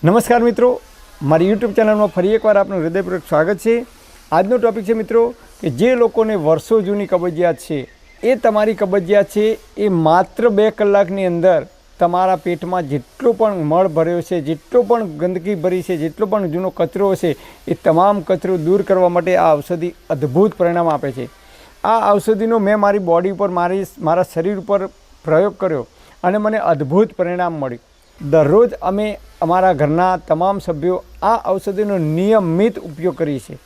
નમસ્કાર મિત્રો, મારી યુટ્યુબ ચેનલમાં ફરી એકવાર આપનું હૃદયપૂર્વક સ્વાગત છે। આજનો ટૉપિક છે મિત્રો કે જે લોકોને વર્ષો જૂની કબજિયાત છે એ તમારી કબજિયાત છે એ માત્ર 2 કલાકની અંદર તમારા પેટમાં જેટલો પણ મળ ભર્યો છે, જેટલો પણ ગંદકી ભરી છે, જેટલો પણ જૂનો કચરો છે એ તમામ કચરો દૂર કરવા માટે આ ઔષધિ અદ્ભુત પરિણામ આપે છે। આ ઔષધિનો મેં મારી બોડી ઉપર મારા શરીર ઉપર પ્રયોગ કર્યો અને મને અદ્ભુત પરિણામ મળ્યું। દરરોજ અમે અમારા ઘરના તમામ સભ્યો આ ઔષધિનો નિયમિત ઉપયોગ કરીએ છીએ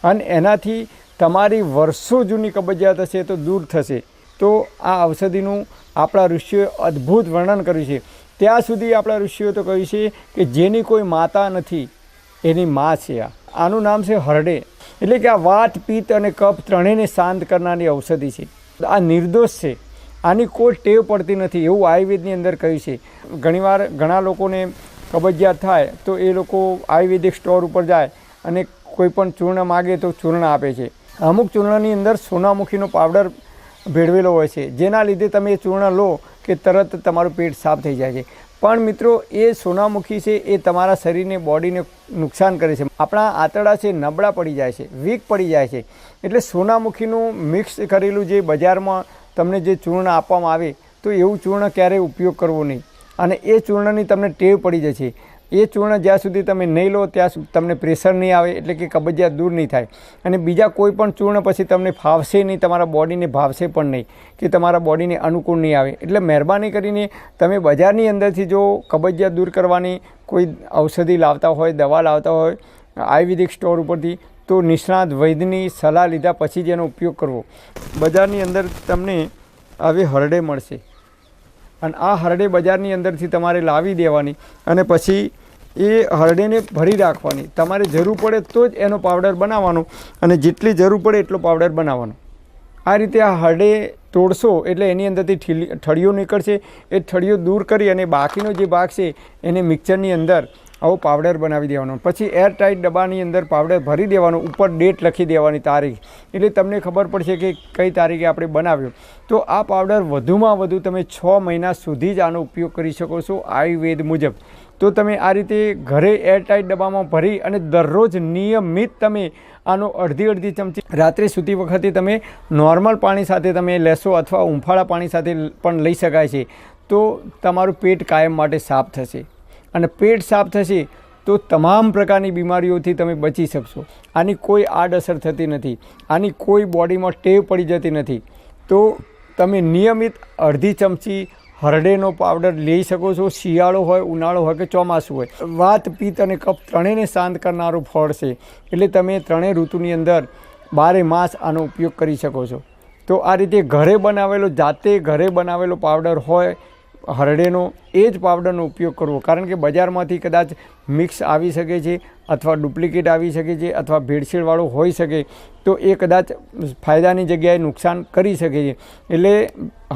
અને એનાથી તમારી વર્ષો જૂની કબજિયાત હશે તો દૂર થશે। તો આ ઔષધિનું આપણા ઋષિઓએ અદ્ભુત વર્ણન કર્યું છે। ત્યાં સુધી આપણા ઋષિઓએ તો કહ્યું છે કે જેની કોઈ માતા નથી એની મા છે। આનું નામ છે હરડે, એટલે કે આ વાત, પિત્ત અને કફ ત્રણેયને શાંત કરનારી ઔષધિ છે। આ નિર્દોષ છે, આની કોઈ ટેવ પડતી નથી એવું આયુર્વેદની અંદર કહ્યું છે। ઘણીવાર ઘણા લોકોને કબજિયાત થાય તો એ લોકો આયુર્વેદિક સ્ટોર ઉપર જાય અને કોઈ પણ ચૂર્ણ માગે તો ચૂર્ણ આપે છે। અમુક ચૂર્ણની અંદર સોનામુખીનો પાવડર ભેળવેલો હોય છે, જેના લીધે તમે એ ચૂર્ણ લો કે તરત તમારું પેટ સાફ થઈ જાય છે। પણ મિત્રો, એ સોનામુખી છે એ તમારા શરીરને, બોડીને નુકસાન કરે છે। આપણા આંતરડા છે નબળા પડી જાય છે, વીક પડી જાય છે। એટલે સોનામુખીનું મિક્સ કરેલું જે બજારમાં તમને જે ચૂર્ણ આપવામાં આવે તો એવું ચૂર્ણ ક્યારેય ઉપયોગ કરવો નહીં, અને એ ચૂર્ણની તમને ટેવ પડી જશે। એ ચૂર્ણ જ્યાં સુધી તમે નહીં લો ત્યાં સુધી તમને પ્રેશર નહીં આવે, એટલે કે કબજિયાત દૂર નહીં થાય। અને બીજા કોઈ પણ ચૂર્ણ પછી તમને ફાવશે નહીં, તમારા બોડીને ભાવશે પણ નહીં, કે તમારા બોડીને અનુકૂળ નહીં આવે। એટલે મહેરબાની કરીને તમે બજારની અંદરથી જો કબજિયાત દૂર કરવાની કોઈ ઔષધિ લાવતા હોય, દવા લાવતા હોય આયુર્વેદિક સ્ટોર ઉપરથી, તો નિષ્ણાત વૈદ્યની સલાહ લીધા પછી જ એનો ઉપયોગ કરવો। બજારની અંદર તમને આવી હરડે મળશે અને આ હરડે બજારની અંદરથી તમારે લાવી દેવાની અને પછી એ હરડેને ભરી રાખવાની। તમારે જરૂર પડે તો જ એનો પાવડર બનાવવાનો અને જેટલી જરૂર પડે એટલો પાવડર બનાવવાનો। આ રીતે આ હરડે તોડશો એટલે એની અંદરથી ઠળીઓ નીકળશે। એ ઠળીઓ દૂર કરી અને બાકીનો જે ભાગ છે એને મિક્સરની અંદર આવો પાવડર બનાવી દેવાનો। પછી એરટાઇટ ડબ્બાની અંદર પાવડર ભરી દેવાનો, ઉપર ડેટ લખી દેવાની, તારીખ, એટલે તમને ખબર પડશે કે કઈ તારીખે આપણે બનાવ્યો। તો આ પાવડર વધુમાં વધુ તમે 6 મહિના સુધી જ આનો ઉપયોગ કરી શકો છો આયુર્વેદ મુજબ। તો તમે આ રીતે ઘરે એરટાઇટ ડબ્બામાં ભરી અને દરરોજ નિયમિત તમે આનો અડધી ચમચી રાત્રે સૂતી વખતે તમે નોર્મલ પાણી સાથે તમે લેશો અથવા ઉંફાળા પાણી સાથે પણ લઈ શકાય છે। તો તમારું પેટ કાયમ માટે સાફ થશે અને પેટ સાફ થશે તો તમામ પ્રકારની બીમારીઓથી તમે બચી શકશો। આની કોઈ આડઅસર થતી નથી, આની કોઈ બોડીમાં ટેવ પડી જતી નથી। તો તમે નિયમિત અડધી ચમચી હરડેનો પાવડર લઈ શકો છો। શિયાળો હોય, ઉનાળો હોય કે ચોમાસું હોય, વાત, પિત્ત અને કફ ત્રણેયને શાંત કરનારું ફળ છે, એટલે તમે ત્રણેય ઋતુની અંદર 12 માસ આનો ઉપયોગ કરી શકો છો। તો આ રીતે ઘરે બનાવેલો, જાતે ઘરે બનાવેલો પાવડર હોય હરડેનો, એ જ પાવડરનો ઉપયોગ કરવો, કારણ કે બજારમાંથી કદાચ મિક્સ આવી શકે છે અથવા ડુપ્લિકેટ આવી શકે છે અથવા ભેળસેળવાળો હોઈ શકે, તો એ કદાચ ફાયદાની જગ્યાએ નુકસાન કરી શકે છે। એટલે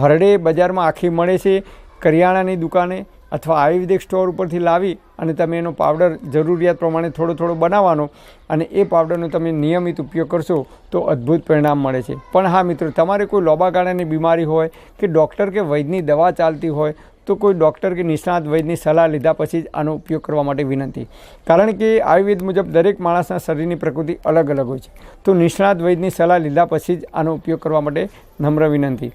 હરડે બજારમાં આખી મળે છે, કરિયાણાની દુકાને અથવા આયુર્વેદિક સ્ટોર ઉપરથી લાવી અને તમે એનો પાવડર જરૂરિયાત પ્રમાણે થોડો થોડો બનાવવાનો અને એ પાવડરનો તમે નિયમિત ઉપયોગ કરશો તો અદ્ભુત પરિણામ મળે છે। પણ હા મિત્રો, તમારે કોઈ લાંબા ગાળાની બીમારી હોય કે ડૉક્ટર કે વૈદ્યની દવા ચાલતી હોય તો કોઈ ડૉક્ટર કે નિષ્ણાત વૈદ્યની સલાહ લીધા પછી જ આનો ઉપયોગ કરવા માટે વિનંતી, કારણ કે આયુર્વેદ મુજબ દરેક માણસના શરીરની પ્રકૃતિ અલગ અલગ હોય છે। તો નિષ્ણાત વૈદ્યની સલાહ લીધા પછી જ આનો ઉપયોગ કરવા માટે નમ્ર વિનંતી।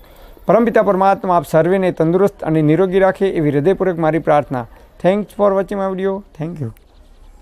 પરમપિતા પરમાત્મા આપ સર્વેને તંદુરસ્ત અને નિરોગી રાખે એવી હૃદયપૂર્વક મારી પ્રાર્થના। Thanks for watching my video. Thank you.